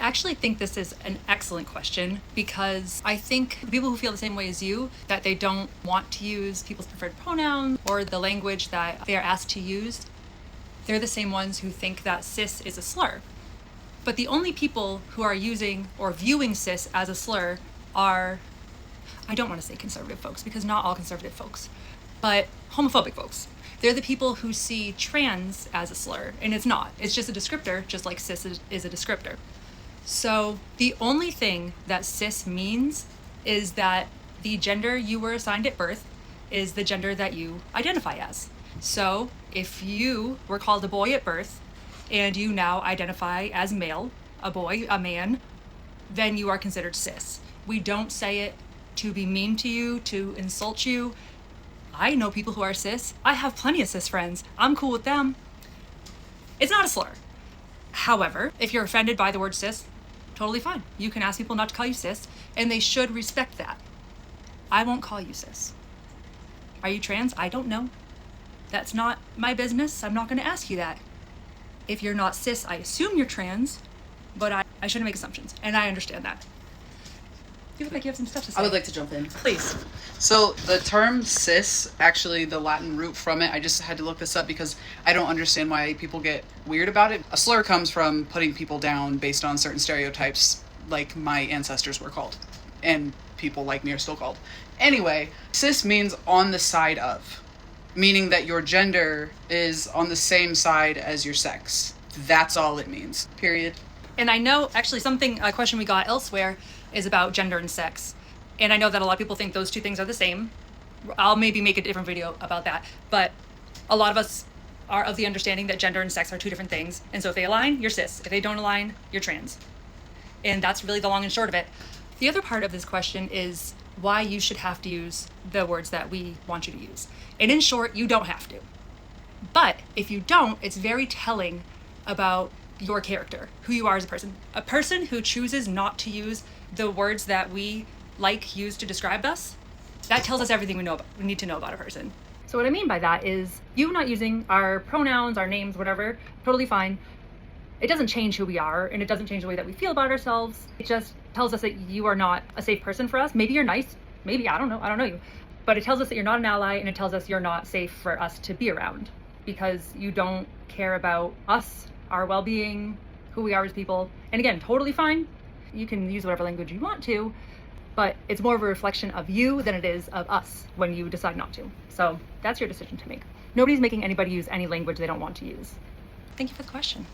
actually think this is an excellent question because I think people who feel the same way as you, that they don't want to use people's preferred pronouns or the language that they are asked to use, they're the same ones who think that cis is a slur. But the only people who are using or viewing cis as a slur are, I don't want to say conservative folks because not all conservative folks, but homophobic folks. They're the people who see trans as a slur, and it's not. It's just a descriptor, just like cis is a descriptor. So the only thing that cis means is that the gender you were assigned at birth is the gender that you identify as. So if you were called a boy at birth and you now identify as male, a boy, a man, then you are considered cis. We don't say it to be mean to you, to insult you. I know people who are cis. I have plenty of cis friends. I'm cool with them. It's not a slur. However, if you're offended by the word cis, totally fine. You can ask people not to call you cis, and they should respect that. I won't call you cis. Are you trans? I don't know. That's not my business. I'm not going to ask you that. If you're not cis, I assume you're trans, but I shouldn't make assumptions, and I understand that. You look like you have some stuff to say. I would like to jump in. Please. So the term cis, actually the Latin root from it, I just had to look this up because I don't understand why people get weird about it. A slur comes from putting people down based on certain stereotypes, like my ancestors were called, and people like me are still called. Anyway, cis means on the side of, meaning that your gender is on the same side as your sex. That's all it means, period. And I know, actually, a question we got elsewhere is about gender and sex. And I know that a lot of people think those two things are the same. I'll maybe make a different video about that. But a lot of us are of the understanding that gender and sex are two different things. And so if they align, you're cis. If they don't align, you're trans. And that's really the long and short of it. The other part of this question is why you should have to use the words that we want you to use. And in short, you don't have to. But if you don't, it's very telling about your character, who you are as a person. A person who chooses not to use the words that we use to describe us, that tells us everything we need to know about a person. So what I mean by that is you not using our pronouns, our names, whatever, totally fine. It doesn't change who we are, and it doesn't change the way that we feel about ourselves. It just tells us that you are not a safe person for us. Maybe you're nice, maybe, I don't know you. But it tells us that you're not an ally, and it tells us you're not safe for us to be around because you don't care about us, our well-being, who we are as people. And again, totally fine. You can use whatever language you want to, but it's more of a reflection of you than it is of us when you decide not to. So that's your decision to make. Nobody's making anybody use any language they don't want to use. Thank you for the question.